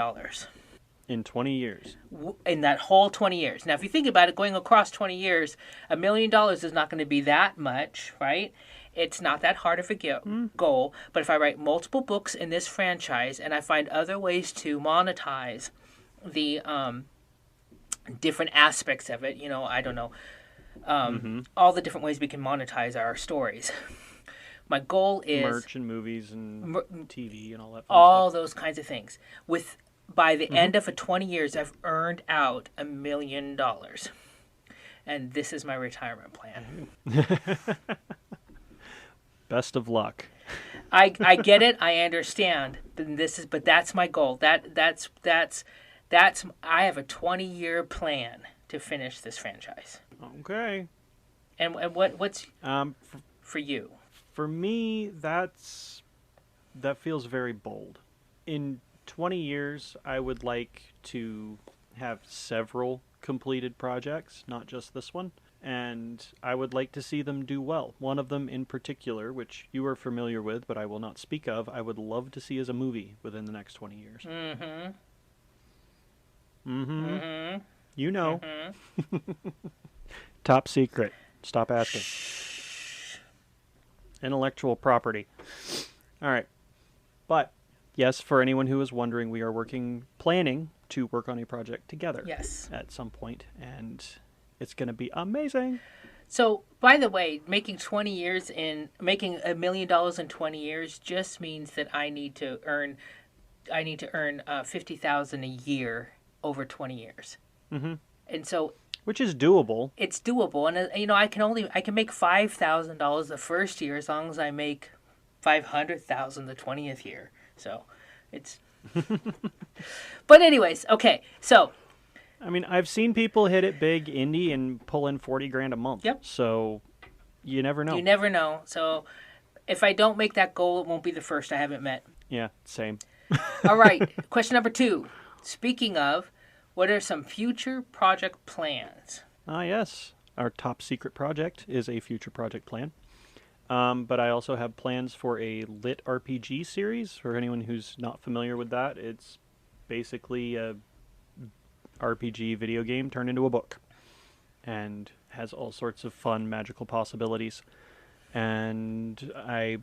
In 20 years. In that whole 20 years. Now, if you think about it, going across 20 years, $1 million is not going to be that much, right? It's not that hard of a goal, but if I write multiple books in this franchise and I find other ways to monetize the different aspects of it, I don't know, all the different ways we can monetize our stories. My goal is merch and movies and TV and all that fun all stuff. those kinds of things. By the end of 20 years, I've earned out $1 million. And this is my retirement plan. Best of luck. I get it. I understand. But that's my goal. That's I have a 20-year plan to finish this franchise. Okay. And what's for you? For me, that feels very bold. In 20 years, I would like to have several completed projects, not just this one. And I would like to see them do well. One of them in particular, which you are familiar with, but I will not speak of, I would love to see as a movie within the next 20 years. Mm-hmm. Mm-hmm. Mm-hmm. You know. Mm-hmm. Top secret. Stop asking. Intellectual property. All right. But, yes, for anyone who is wondering, we are planning to work on a project together. Yes. At some point, and it's going to be amazing. So, by the way, making $1 million in 20 years just means that I need to earn $50,000 a year over 20 years. Mm-hmm. And so, which is doable. It's doable, and I can make $5,000 the first year as long as I make $500,000 the 20th year. So, it's. But anyways, okay, so. I mean, I've seen people hit it big indie and pull in $40,000 a month. Yep. So, you never know. You never know. So, if I don't make that goal, it won't be the first I haven't met. Yeah, same. All right. Question number 2. Speaking of, what are some future project plans? Yes. Our top secret project is a future project plan. But I also have plans for a lit RPG series. For anyone who's not familiar with that, it's basically a RPG video game turned into a book. And has all sorts of fun magical possibilities. And I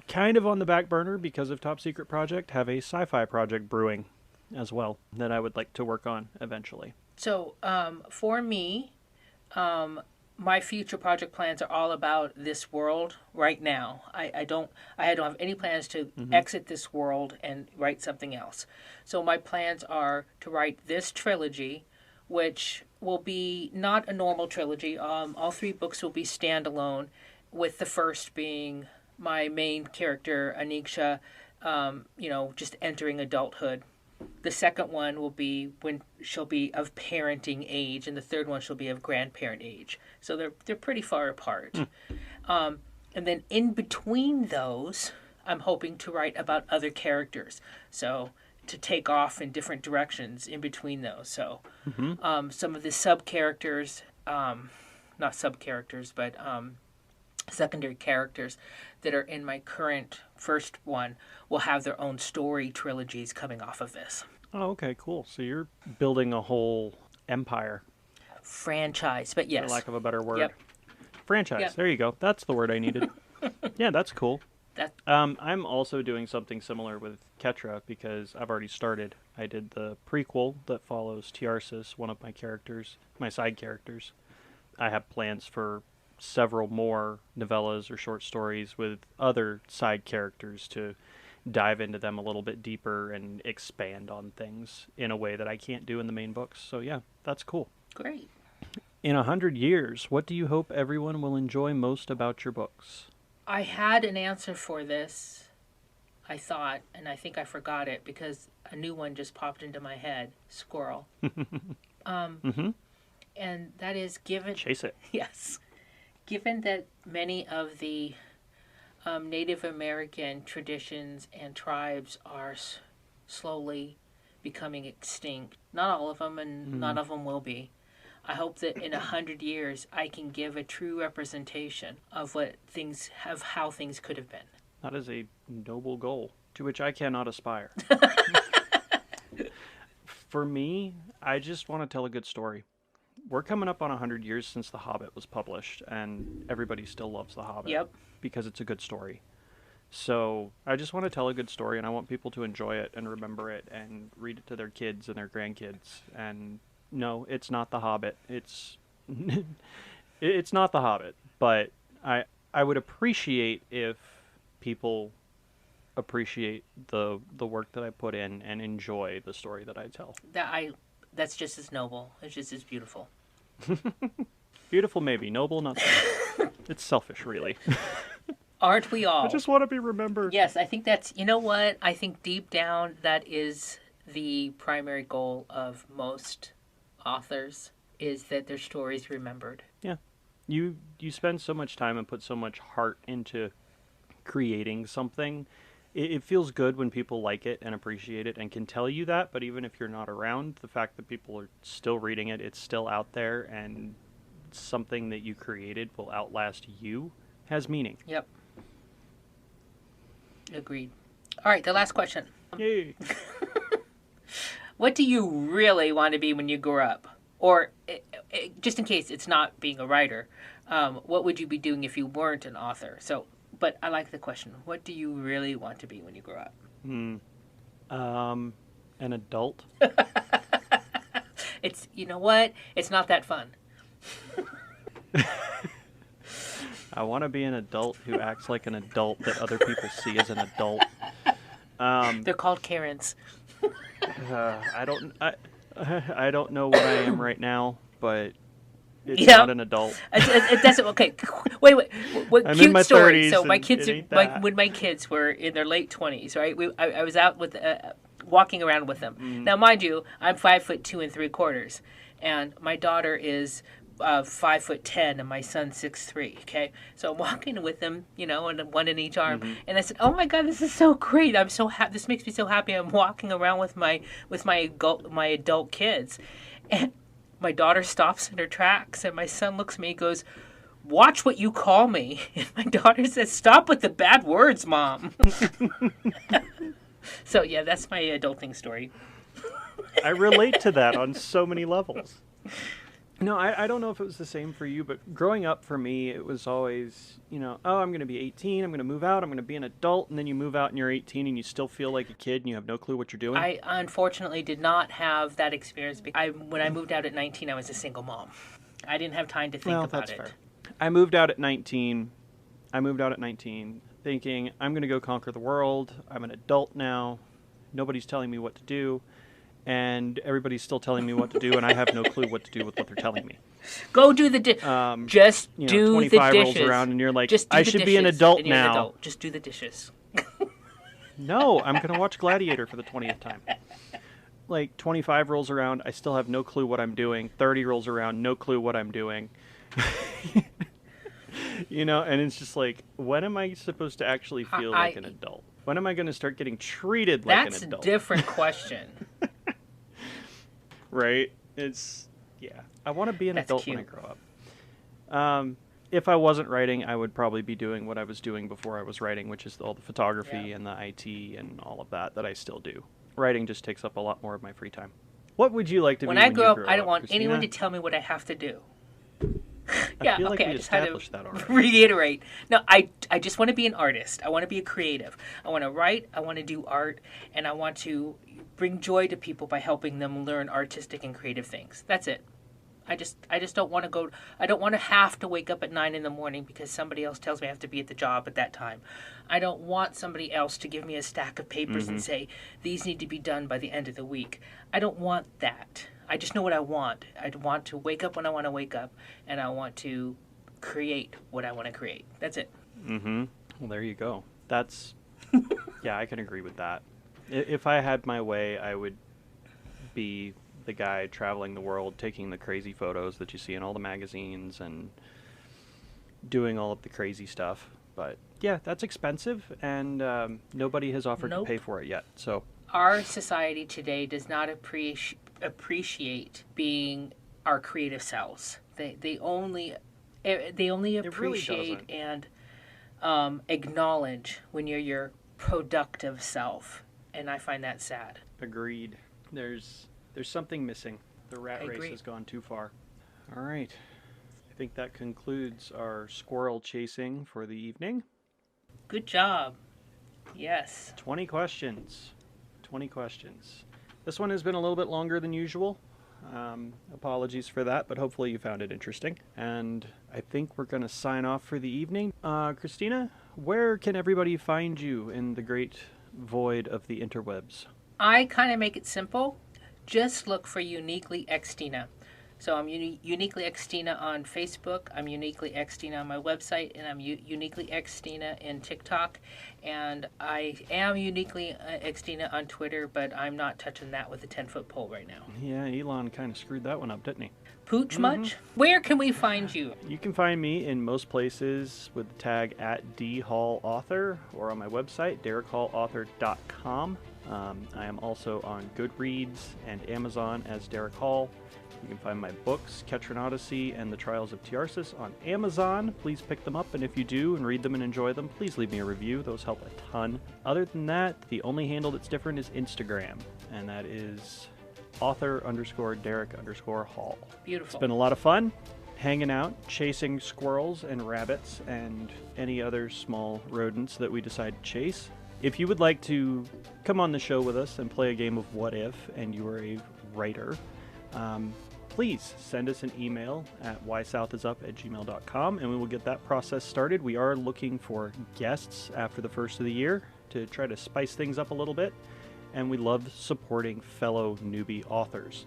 kind of on the back burner because of Top Secret Project have a sci-fi project brewing as well that I would like to work on eventually. So for me, my future project plans are all about this world right now. I don't have any plans to exit this world and write something else. So my plans are to write this trilogy, which will be not a normal trilogy. All 3 books will be standalone, with the first being my main character, Aniksha, just entering adulthood. The second one will be when she'll be of parenting age, and the third one she'll be of grandparent age. So they're pretty far apart. And then in between those, I'm hoping to write about other characters. So to take off in different directions in between those. So some of the sub-characters, not sub-characters, but secondary characters that are in my current first one will have their own story trilogies coming off of this. Oh, okay, cool. So you're building a whole empire. Franchise, but yes. For lack of a better word. Yep. Franchise, Yep. There you go. That's the word I needed. Yeah, that's cool. That I'm also doing something similar with Ketra because I've already started. I did the prequel that follows Tiarsis, one of my characters, my side characters. I have plans for several more novellas or short stories with other side characters to dive into them a little bit deeper and expand on things in a way that I can't do in the main books. So yeah, that's cool. great. In 100 years, what do you hope everyone will enjoy most about your books? I had an answer for this, I thought, and I think I forgot it because a new one just popped into my head. Squirrel. And that is given... Chase it. Yes. Given that many of the Native American traditions and tribes are slowly becoming extinct, not all of them, and none of them will be, I hope that in 100 years I can give a true representation of how things could have been. That is a noble goal to which I cannot aspire. For me, I just want to tell a good story. we're coming up on 100 years since The Hobbit was published, and everybody still loves The Hobbit Yep. because it's a good story. So I just want to tell a good story, and I want people to enjoy it and remember it and read it to their kids and their grandkids. And no, it's not The Hobbit. It's not The Hobbit, but I would appreciate if people appreciate the work that I put in and enjoy the story that I tell. That's just as noble. It's just as beautiful. Beautiful, maybe. Noble, not so much. It's selfish, really. Aren't we all? I just want to be remembered. Yes, I think that's, you know what? I think deep down that is the primary goal of most authors, is that their stories remembered. Yeah. You spend so much time and put so much heart into creating something. It feels good when people like it and appreciate it and can tell you that, but even if you're not around, the fact that people are still reading it, it's still out there, and something that you created will outlast you, has meaning. Yep. Agreed. All right, the last question. Yay. What do you really want to be when you grow up? Or, just in case it's not being a writer, what would you be doing if you weren't an author? So, but I like the question. What do you really want to be when you grow up? An adult. It's, you know what? It's not that fun. I want to be an adult who acts like an adult that other people see as an adult. They're called Karens. I don't know what I am right now, but it's Yep. not an adult. It doesn't. Okay, wait. What I'm cute in my story? 30s So my and kids, it ain't that. when my kids were in their late 20s, right? I was out with walking around with them. Now, mind you, I'm 5'2 3/4, and my daughter is 5'10", and my son's 6'3". Okay, so I'm walking with them, and one in each arm. And I said, "Oh my God, this is so great! I'm so happy. This makes me so happy. I'm walking around with my adult kids." And my daughter stops in her tracks, and my son looks at me and goes, "Watch what you call me." And my daughter says, "Stop with the bad words, Mom." So yeah, that's my adulting story. I relate to that on so many levels. No, I don't know if it was the same for you, but growing up for me, it was always, oh, I'm going to be 18, I'm going to move out, I'm going to be an adult, and then you move out and you're 18 and you still feel like a kid and you have no clue what you're doing. I unfortunately did not have that experience. When I moved out at 19, I was a single mom. I didn't have time to think about that's it. Fair. I moved out at 19 thinking, I'm going to go conquer the world, I'm an adult now, nobody's telling me what to do. And everybody's still telling me what to do, and I have no clue what to do with what they're telling me. Go do the just do 25 the dishes. rolls around, and you're like, just I should be an adult and you're now. An adult. Just do the dishes. No, I'm going to watch Gladiator for the 20th time. Like, 25 rolls around, I still have no clue what I'm doing. 30 rolls around, no clue what I'm doing. And it's just like, when am I supposed to actually feel like an adult? When am I going to start getting treated like an adult? That's a different question. Right? I want to be an adult cute. when I grow up. If I wasn't writing, I would probably be doing what I was doing before I was writing, which is all the photography and the IT and all of that I still do. Writing just takes up a lot more of my free time. What would you like to be when I grow up? You I don't want Christina? anyone to tell me what I have to do. I feel like we established that already. Reiterate. No, I just want to be an artist. I want to be a creative. I want to write. I want to do art, and I want to bring joy to people by helping them learn artistic and creative things. That's it. I just don't want to go. I don't want to have to wake up at 9 a.m. because somebody else tells me I have to be at the job at that time. I don't want somebody else to give me a stack of papers and say these need to be done by the end of the week. I don't want that. I just know what I want. I want to wake up when I want to wake up, and I want to create what I want to create. That's it. Mm-hmm. Well, there you go. That's, yeah, I can agree with that. If I had my way, I would be the guy traveling the world, taking the crazy photos that you see in all the magazines and doing all of the crazy stuff. But yeah, that's expensive, and nobody has offered to pay for it yet. So our society today does not appreciate being our creative selves. They only appreciate and acknowledge when you're your productive self, and I find that sad. Agreed. There's something missing. The rat race has gone too far. All right. I think that concludes our squirrel chasing for the evening. Good job. Yes. 20 questions. 20 questions. This one has been a little bit longer than usual. Apologies for that, but hopefully you found it interesting. And I think we're going to sign off for the evening. Christina, where can everybody find you in the great void of the interwebs? I kind of make it simple. Just look for Uniquely Xtina. So I'm Uniquely Xtina on Facebook. I'm Uniquely Xtina on my website, and I'm Uniquely Xtina in TikTok. And I am Uniquely Xtina on Twitter, but I'm not touching that with a 10-foot pole right now. Yeah, Elon kind of screwed that one up, didn't he? Pooch much? Where can we find you? You can find me in most places with the tag @DHallAuthor or on my website, DerrickHallAuthor.com. I am also on Goodreads and Amazon as Derrick Hall. You can find my books, Ketron Odyssey and The Trials of Tiarsis, on Amazon. Please pick them up, and if you do and read them and enjoy them, please leave me a review. Those help a ton. Other than that, the only handle that's different is Instagram, and that is author_Derrick_Hall. Beautiful. It's been a lot of fun hanging out, chasing squirrels and rabbits and any other small rodents that we decide to chase. If you would like to come on the show with us and play a game of What If, and you are a writer, please send us an email at whysouthisUp@gmail.com, and we will get that process started. We are looking for guests after the first of the year to try to spice things up a little bit, and we love supporting fellow newbie authors.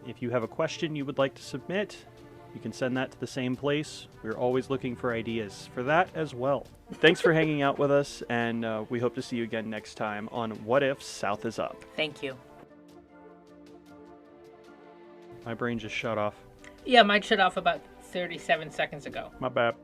If you have a question you would like to submit, you can send that to the same place. We're always looking for ideas for that as well. Thanks for hanging out with us, and we hope to see you again next time on What If South is Up. Thank you. My brain just shut off. Yeah, mine shut off about 37 seconds ago. My bad.